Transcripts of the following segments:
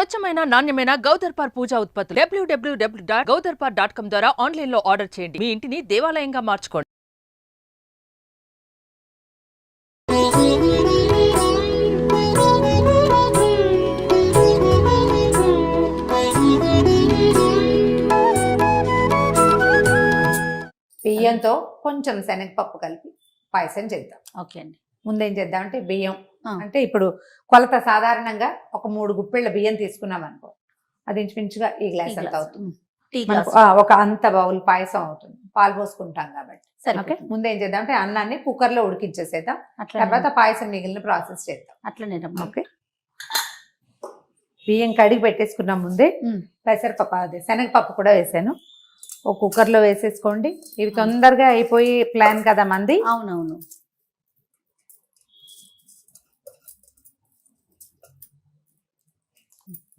స్వచ్ఛమైన నాణ్యమైన గౌదర్పార్ పూజా ఉత్పత్తులు www.gaudarpar.com ద్వారా ఆన్లైన్ లో ఆర్డర్ చేయండి. మీ ఇంటిని దేవాలయంగా మార్చుకోండి. బియ్యంతో కొంచెం శనగపప్పు కలిపి పాయసం చేద్దాం. ఓకే అండి. ముందేం చేద్దామంటే బియ్యం అంటే ఇప్పుడు కొలత సాధారణంగా ఒక 3 గుప్పెళ్ళ బియ్యం తీసుకున్నాం అనుకో, అది ఇంచుమించుగా ఈ గ్లాస్ అంత అవుతుంది. ఒక అంత బౌల్ పాయసం అవుతుంది, పాలు పోసుకుంటాం కాబట్టి. ఓకే, ముందేం చేద్దామంటే అన్నాన్ని కుక్కర్ లో ఉడికించేసేద్దాం, తర్వాత పాయసం మిగిలిన ప్రాసెస్ చేద్దాం. అట్లనే. ఓకే, బియ్యం కడిగి పెట్టేసుకున్నాం. ముందే పెసరపప్పు అదే శనగపప్పు కూడా వేసాను, ఒక కుక్కర్ లో వేసేసుకోండి. ఇవి తొందరగా అయిపోయి ప్లాన్ కదా మంది. అవునవును.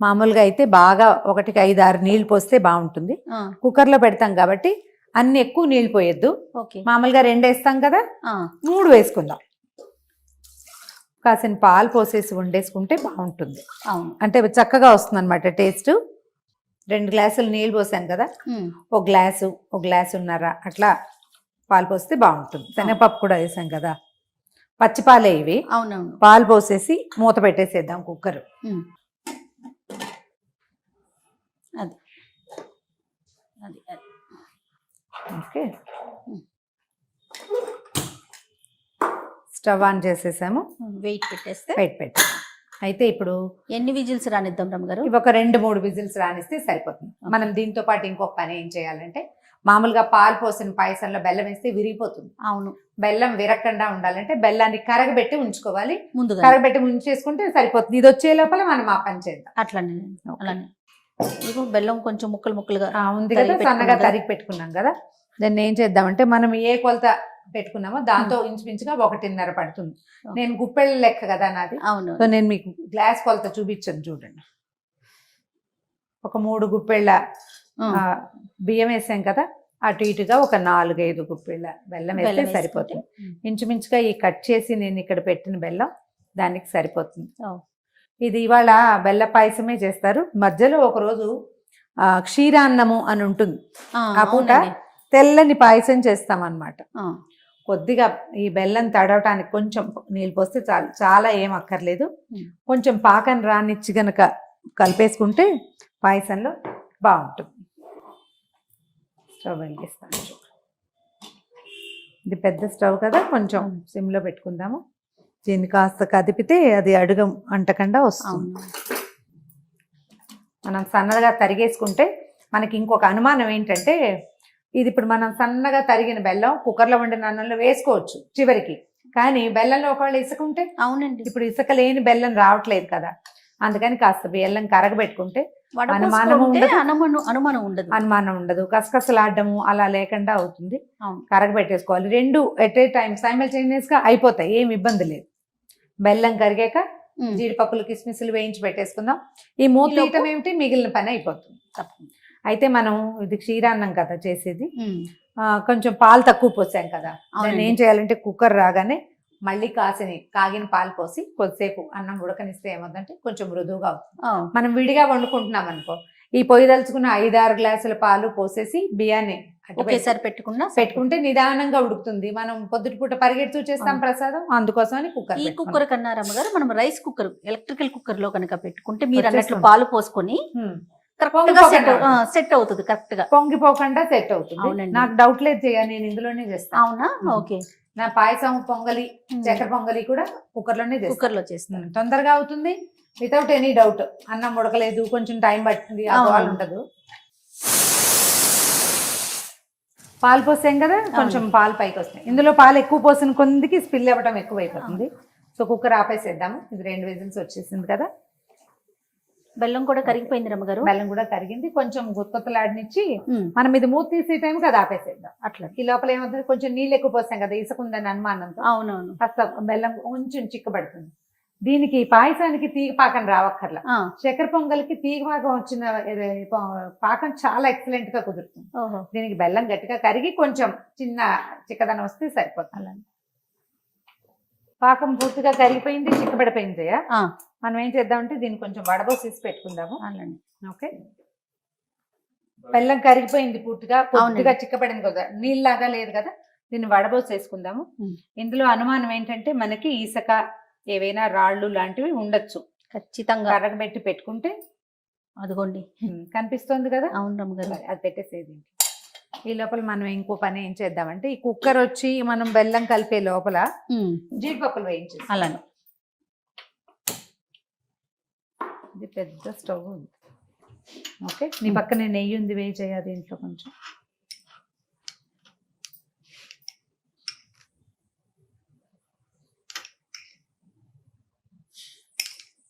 మామూలుగా అయితే బాగా 1కి 5-6 నీళ్లు పోస్తే బాగుంటుంది. కుక్కర్ లో పెడతాం కాబట్టి అన్ని ఎక్కువ నీళ్లు పోయొద్దు. మామూలుగా 2 వేస్తాం కదా, 3 వేసుకుందాం. కాసిన పాలు పోసేసి వండేసుకుంటే బాగుంటుంది. అంటే చక్కగా వస్తుంది అనమాట టేస్ట్. 2 గ్లాసులు నీళ్ళు పోసాను కదా, ఒక గ్లాసున్నర అట్లా పాలు పోస్తే బాగుంటుంది. శనగపప్పు కూడా వేసాం కదా, పచ్చిపాలే ఇవి. అవునవును. పాలు పోసేసి మూత పెట్టేసేద్దాం కుక్కర్. అది అది ఓకే, స్టవ్ ఆన్ చేసేసాము, వెయిట్ పెట్టాము. అయితే ఇప్పుడు ఎన్ని విజిల్స్ రానిద్దాం రమ్మగారు? ఇవి ఒక 2-3 విజిల్స్ రానిస్తే సరిపోతుంది. మనం దీంతో పాటు ఇంకొక పని ఏం చేయాలంటే, మామూలుగా పాలు పోసిన పాయసంలో బెల్లం వేస్తే విరిగిపోతుంది. అవును, బెల్లం విరగకుండా ఉండాలంటే బెల్లాన్ని కరగబెట్టి ఉంచుకోవాలి. ముందుగా కరగబెట్టి ఉంచేసుకుంటే సరిపోతుంది. ఇది వచ్చే లోపల మనం ఆ పని చేద్దాం. అట్లనే అలానే. బెల్లం కొంచెం ముక్కలుగా ఉంది కదా, సన్నగా తరిగి పెట్టుకున్నాం కదా. దాన్ని ఏం చేద్దామంటే, మనం ఏ కొలత పెట్టుకున్నామో దాంతో ఇంచుమించుగా 1.5 పడుతుంది. నేను గుప్పెళ్ళ లెక్క కదా నాది. అవును. సో నేను మీకు గ్లాస్ కొలత చూపించాను చూడండి. ఒక 3 గుప్పెళ్ళ బియ్యం వేసాం కదా, అటు ఇటుగా ఒక 4-5 గుప్పెళ్ళ బెల్లం వేస్తే సరిపోతుంది. ఇంచుమించుగా ఈ కట్ చేసి నేను ఇక్కడ పెట్టిన బెల్లం దానికి సరిపోతుంది. ఇది ఇవాళ బెల్ల పాయసమే చేస్తారు. మధ్యలో ఒకరోజు క్షీరాన్నము అని ఉంటుంది, ఆ పూట తెల్లని పాయసం చేస్తామన్నమాట. కొద్దిగా ఈ బెల్లం తడవటానికి కొంచెం నీళ్ళు పోస్తే చాలు, చాలా ఏం అక్కర్లేదు. కొంచెం పాకం రానిచ్చి గనక కలిపేసుకుంటే పాయసంలో బాగుంటుంది. స్టవ్ వెలిగిస్తాను. ఇది పెద్ద స్టవ్ కదా, కొంచెం సిమ్లో పెట్టుకుందాము. దీన్ని కాస్త కదిపితే అది అడుగు అంటకుండా వస్తుంది. మనం సన్నగా తరిగేసుకుంటే మనకి ఇంకొక అనుమానం ఏంటంటే, ఇది ఇప్పుడు మనం సన్నగా తరిగిన బెల్లం కుక్కర్లో వండిన అన్నంలో వేసుకోవచ్చు చివరికి, కానీ బెల్లంలో ఒకవేళ ఇసుక ఉంటే. అవునండి, ఇప్పుడు ఇసుక లేని బెల్లం రావట్లేదు కదా, అందుకని కాస్త బెల్లం కరగబెట్టుకుంటే అనుమానం ఉండదు. కసకసలాడము అలా లేకుండా అవుతుంది. కరగబెట్టేసుకోవాలి. 2 ఎట్ ఏ టైం సైమల్టేనియస్ గా అయిపోతాయి, ఏమి ఇబ్బంది లేదు. బెల్లం కరిగాక జీడిపప్పులు కిస్మిస్లు వేయించి పెట్టేసుకుందాం. ఈ మూత తీయటం ఏమిటి, మిగిలిన పని అయిపోతుంది. అయితే మనం ఇది క్షీరాన్నం కదా చేసేది, కొంచెం పాలు తక్కువ పోసాం కదా, దాన్ని ఏం చేయాలంటే కుక్కర్ రాగానే మళ్ళీ కాగిన పాలు పోసి కొద్దిసేపు అన్నం ఉడకనిస్తే ఏమవుతుందంటే కొంచెం మృదువుగా అవుతుంది. మనం విడిగా వండుకుంటున్నాం అనుకో, ఈ పొయ్యి దలుచుకున్న 5-6 గ్లాసుల పాలు పోసేసి బియ్యాన్ని ఒకేసారి పెట్టుకుంటే నిదానంగా ఉడుకుతుంది. మనం పొద్దుటిపూట పరిగెడుతూ చేస్తాం ప్రసాదం, అందుకోసమని కుక్కర్ కన్నా రమ్మగారు మనం రైస్ కుక్కర్, ఎలక్ట్రికల్ కుక్కర్ లో కనుక పెట్టుకుంటే మీరు అన్నట్లు పాలు పోసుకొని సెట్ అవుతుంది, కరెక్ట్ గా పొంగిపోకుండా సెట్ అవుతుంది. నాకు డౌట్ లేదు, నేను ఇందులోనే చేస్తాను. అవునా? ఓకే. నా పాయసం పొంగలి, చక్కెర పొంగలి కూడా కుక్కర్ లో చేస్తాను. తొందరగా అవుతుంది, వితౌట్ ఎనీ డౌట్. అన్నం ఉడకలేదు, కొంచెం టైం పట్టింది, వాళ్ళు ఉండదు. పాలు పోసాం కదా, కొంచెం పాలు పైకి వస్తాయి. ఇందులో పాలు ఎక్కువ పోసిన కొందికి స్పిల్ అవ్వడం ఎక్కువ అయిపోతుంది. సో కుక్కర్ ఆపేసేద్దాము. ఇది 2 విజిల్స్ వచ్చేసింది కదా. బెల్లం కూడా కరిగిపోయింది రమ్మగారు. బెల్లం కూడా కరిగింది, కొంచెం గుత్తలాడినిచ్చి మనం ఇది మూత తీసే టైం కదా ఆపేసేద్దాం. అట్లా ఈ లోపల ఏమవుతుంది, కొంచెం నీళ్ళు ఎక్కువ పోసాం కదా, ఇసుకుందని అనుమానంతో. అవునవును, కాస్త బెల్లం కొంచెం చిక్కబడుతుంది. దీనికి పాయసానికి తీగ పాకం రావక్కర్లా. చక్కెర పొంగలికి తీగ పాకం వచ్చిన పాకం చాలా ఎక్సలెంట్ గా కుదురుతుంది. దీనికి బెల్లం గట్టిగా కరిగి కొంచెం చిన్న చిక్కదనం వస్తే సరిపోతుంది. పాకం పూర్తిగా కరిగిపోయింది, చిక్కబడిపోయింది. మనం ఏం చేద్దామంటే దీన్ని కొంచెం వడబోసేసి పెట్టుకుందాము. అలానే. ఓకే, బెల్లం కరిగిపోయింది పూర్తిగా, కొద్దిగా అవునండి. చిక్కబడింది కదా, నీళ్ళలాగా లేదు కదా, దీన్ని వడబోసేసుకుందాము. ఇందులో అనుమానం ఏంటంటే మనకి ఇసుక ఏవైనా రాళ్ళు లాంటివి ఉండొచ్చు, ఖచ్చితంగా. కరగబెట్టి పెట్టుకుంటే అదిగోండి. కనిపిస్తుంది కదా. అవును రమ్మగారు. సరే, అది పెట్టేసేది. ఈ లోపల మనం ఇంకో పని ఏం చేద్దామంటే ఈ కుక్కర్ వచ్చి మనం బెల్లం కలిపే లోపల జీడిపప్పులు వేయించేసి. అలానే. ఇది పెద్ద స్టవ్ ఉంది. ఓకే, నీ పక్కనే నెయ్యి ఉంది, వేయి చేయాలి దీంట్లో కొంచెం.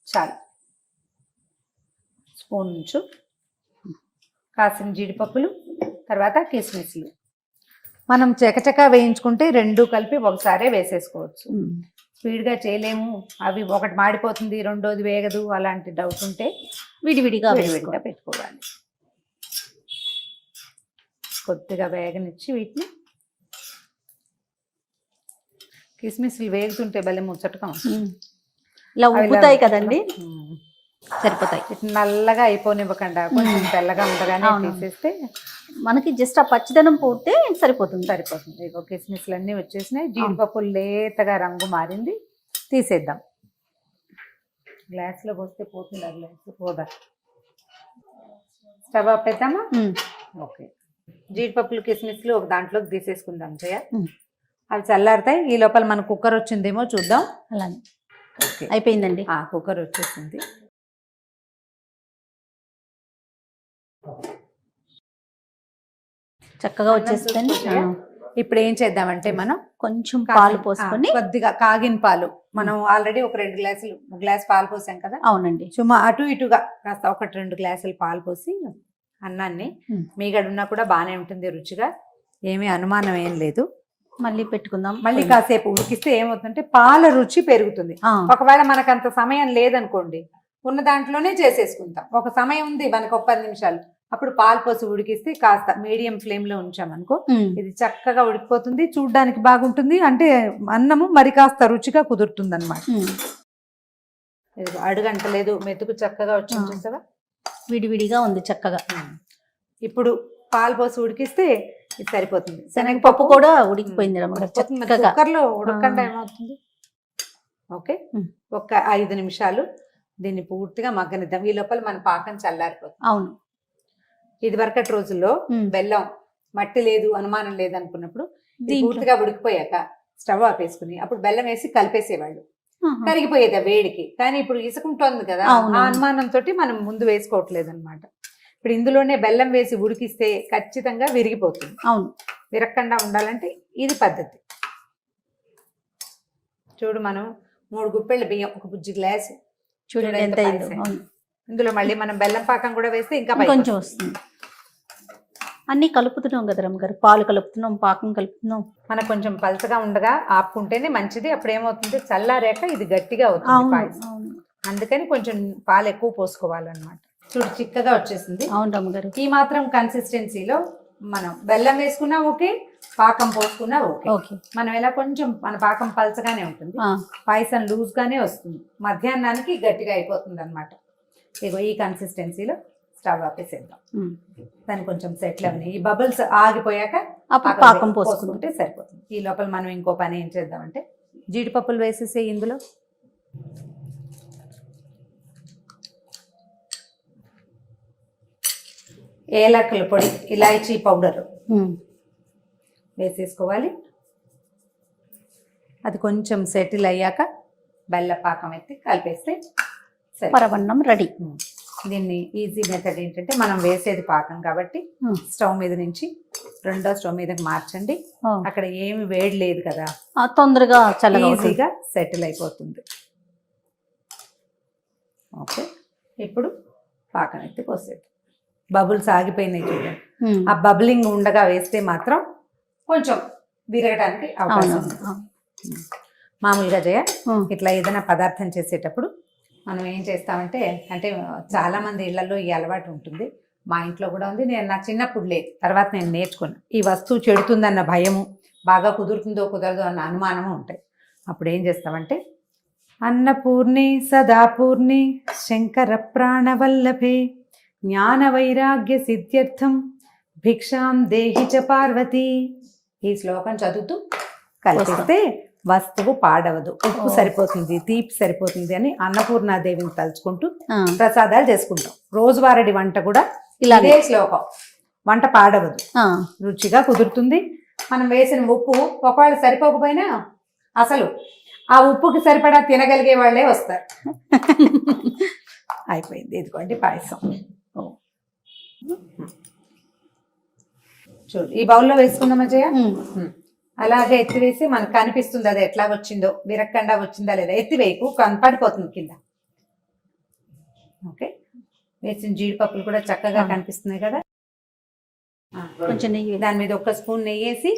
చాలు, స్పూన్ ఉంచు. కాసిన జీడిపప్పులు, తర్వాత కిస్మిస్లు మనం చకచకా వేయించుకుంటే రెండు కలిపి ఒకసారే వేసేసుకోవచ్చు. స్పీడ్గా చేయలేము, అవి ఒకటి మాడిపోతుంది రెండోది వేగదు అలాంటి డౌట్ ఉంటే విడివిడిగా విడివిడిగా పెట్టుకోవాలి. కొద్దిగా వేగనిచ్చి వీటిని, కిస్మిస్లు వేగుతుంటే భలే ముచ్చటగా ఉంటుంది. ఇలా ఉబ్బుతాయి కదండి, ఉమ్. సరిపోతాయి. ఇట్లా నల్లగా అయిపోనివ్వకుండా కొంచెం తెల్లగా ఉండగానే తీసేస్తే మనకి జస్ట్ ఆ పచ్చిదనం పోతే సరిపోతుంది. సరిపోతుంది. ఇగో కిస్మిస్లు అన్నీ వచ్చేసినాయి, జీడిపప్పులు లేతగా రంగు మారింది. తీసేద్దాం. గ్లాస్లో పోస్తే పోతుంది, ఆ గ్లాస్ పోదా. స్టవ్ ఆపేద్దామా? ఓకే, జీడిపప్పులు కిస్మిస్లు ఒక దాంట్లోకి తీసేసుకుందాం జయ. అవి చల్లారుతాయి. ఈ లోపల మన కుక్కర్ వచ్చిందేమో చూద్దాం. అలానే. ఓకే, అయిపోయిందండి. కుక్కర్ వచ్చేసింది. చక్కగా వచ్చేస్తుంది. ఇప్పుడు ఏం చేద్దామంటే మనం కొంచెం పాలు పోసుకొని, కొద్దిగా కాగిన పాలు, మనం ఆల్రెడీ ఒక 2 గ్లాసులు, గ్లాస్ పాలు పోసాం కదా. అవునండి. సుమా అటు ఇటుగా కాస్త 1-2 గ్లాసులు పాలు పోసి అన్నాన్ని, మీగడున్నా కూడా బాగానే ఉంటుంది రుచిగా, ఏమీ అనుమానం ఏం లేదు. మళ్ళీ పెట్టుకుందాం. మళ్ళీ కాసేపు ఉడికిస్తే ఏమవుతుందంటే పాల రుచి పెరుగుతుంది. ఒకవేళ మనకు అంత సమయం లేదనుకోండి, ఉన్న దాంట్లోనే చేసేసుకుంటాం. ఒక సమయం ఉంది మనకు, ఒక 10 నిమిషాలు, అప్పుడు పాలు పోసి ఉడికిస్తే కాస్త మీడియం ఫ్లేమ్ లో ఉంచామనుకో, ఇది చక్కగా ఉడికిపోతుంది, చూడ్డానికి బాగుంటుంది, అంటే అన్నము మరి కాస్త రుచిగా కుదురుతుంది అనమాట. అడుగంటలేదు, మెతుకు చక్కగా వచ్చింది చూసావా, విడివిడిగా ఉంది చక్కగా. ఇప్పుడు పాలు పోసి ఉడికిస్తే ఇది సరిపోతుంది. శనగపప్పు కూడా ఉడికిపోయింది. కుక్కర్ లో ఉడకకుండా ఏమవుతుంది. ఓకే, ఒక 5 నిమిషాలు దీన్ని పూర్తిగా మగ్గనిద్దాం. ఈ లోపల మన పాకం చల్లారిపోతుంది. అవును, ఇది వరకటి రోజుల్లో బెల్లం మట్టి లేదు, అనుమానం లేదు అనుకున్నప్పుడు పూర్తిగా ఉడికిపోయాక స్టవ్ ఆపేసుకుని అప్పుడు బెల్లం వేసి కలిపేసేవాళ్ళు, కరిగిపోయేది ఆ వేడికి. కానీ ఇప్పుడు ఇసుకుంటోంది కదా, ఆ అనుమానంతో మనం ముందు వేసుకోవట్లేదు అనమాట. ఇప్పుడు ఇందులోనే బెల్లం వేసి ఉడికిస్తే ఖచ్చితంగా విరిగిపోతుంది. అవును, విరగకుండా ఉండాలంటే ఇది పద్ధతి. చూడు, మనం 3 గుప్పెళ్ళ బియ్యం, ఒక బుజ్జి గ్లాసు, చూడండి ఎంత అయిందో. ఇందులో మళ్ళీ మనం బెల్లం పాకం కూడా వేస్తే ఇంకా కొంచెం వస్తుంది. అన్ని కలుపుతున్నాం కదా రమ్మగారు, పాలు కలుపుతున్నాం, పాకం కలుపుతున్నాం. మనకు కొంచెం పలచగా ఉండగా ఆపుకుంటేనే మంచిది. అప్పుడు ఏమవుతుంది, చల్లారాక ఇది గట్టిగా అవుతుంది పాయసం. అందుకని కొంచెం పాలు ఎక్కువ పోసుకోవాలన్నమాట. చూడు, చిక్కగా వచ్చేసింది. అవును రమ్మగారు. ఈ మాత్రం కన్సిస్టెన్సీలో మనం బెల్లం వేసుకున్నా ఓకే, పాకం పోసుకున్నా ఓకే. మనం ఎలా కొంచెం మన పాకం పలచగానే ఉంటుంది, పాయసం లూజ్ గానే వస్తుంది, మధ్యాహ్నానికి గట్టిగా అయిపోతుంది అనమాట. ఇగో ఈ కన్సిస్టెన్సీలో స్టవ్ ఆపేసేద్దాం. దాన్ని కొంచెం సెటిల్ అవని, ఈ బబుల్స్ ఆగిపోయాక పాకం పోసుకుంటే సరిపోతుంది. ఈ లోపల మనం ఇంకో పని ఏం చేద్దామంటే జీడిపప్పులు వేసేసే ఇందులో. ఏలకుల పొడి, ఇలాచీ పౌడర్ వేసేసుకోవాలి. అది కొంచెం సెటిల్ అయ్యాక బెల్ల పాకం ఎత్తి కలిపేస్తే పరవన్నం రెడీ. దీన్ని ఈజీ మెథడ్ ఏంటంటే మనం వేసేది పాకం కాబట్టి స్టవ్ మీద నుంచి రెండో స్టవ్ మీదకి మార్చండి. అక్కడ ఏమి వేడి లేదు కదా, తొందరగా ఈజీగా సెటిల్ అయిపోతుంది. ఓకే, ఇప్పుడు పాకం ఎత్తి పోసేది. బబుల్స్ ఆగిపోయినాయి చూడండి, ఆ బబులింగ్ ఉండగా వేస్తే మాత్రం కొంచెం విరగడానికి అవకాశం ఉంది. మామూలుగా జయ, ఇట్లా ఏదైనా పదార్థం చేసేటప్పుడు మనం ఏం చేస్తామంటే, అంటే చాలా మంది ఇళ్లలో ఈ అలవాటు ఉంటుంది, మా ఇంట్లో కూడా ఉంది, నేను నా చిన్నప్పుడు లేదు, తర్వాత నేను నేర్చుకున్నాను. ఈ వస్తువు చెడుతుందన్న భయము, బాగా కుదురుతుందో కుదరదో అన్న అనుమానము ఉంటాయి. అప్పుడు ఏం చేస్తామంటే అన్నపూర్ణే సదాపూర్ణే శంకర ప్రాణవల్లభే జ్ఞాన వైరాగ్య సిద్ధ్యర్థం భిక్షాం దేహి చ పార్వతి. ఈ శ్లోకం చదువుతూ కలిపిస్తే వస్తువు పాడవదు, ఉప్పు సరిపోతుంది, తీపి సరిపోతుంది అని అన్నపూర్ణాదేవిని తలుచుకుంటూ ప్రసాదాలు చేసుకుంటాం. రోజువారీ వంట కూడా ఇదే శ్లోకం. వంట పాడవదు, రుచిగా కుదురుతుంది. మనం వేసిన ఉప్పు ఒకవేళ సరిపోకపోయినా అసలు ఆ ఉప్పుకి సరిపడా తినగలిగే వాళ్ళే వస్తారు. అయిపోయింది. ఇదిగోండి పాయసం. చూడు, ఈ బౌల్లో వేసుకుందాం అజయ. అలాగే ఎత్తివేసి మనకు కనిపిస్తుంది అది ఎట్లా వచ్చిందో, విరక్కండా వచ్చిందా లేదా. ఎత్తివేయకు, పడిపోతుంది కింద. ఓకే, వేసిన జీడిపప్పులు కూడా చక్కగా కనిపిస్తున్నాయి కదా. కొంచెం నెయ్యి, దాని మీద 1 స్పూన్ నెయ్యి వేసి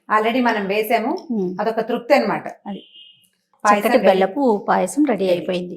ఆల్రెడీ మనం వేసాము. అదొక తృప్తి అనమాట. అది బెల్లపు పాయసం రెడీ అయిపోయింది.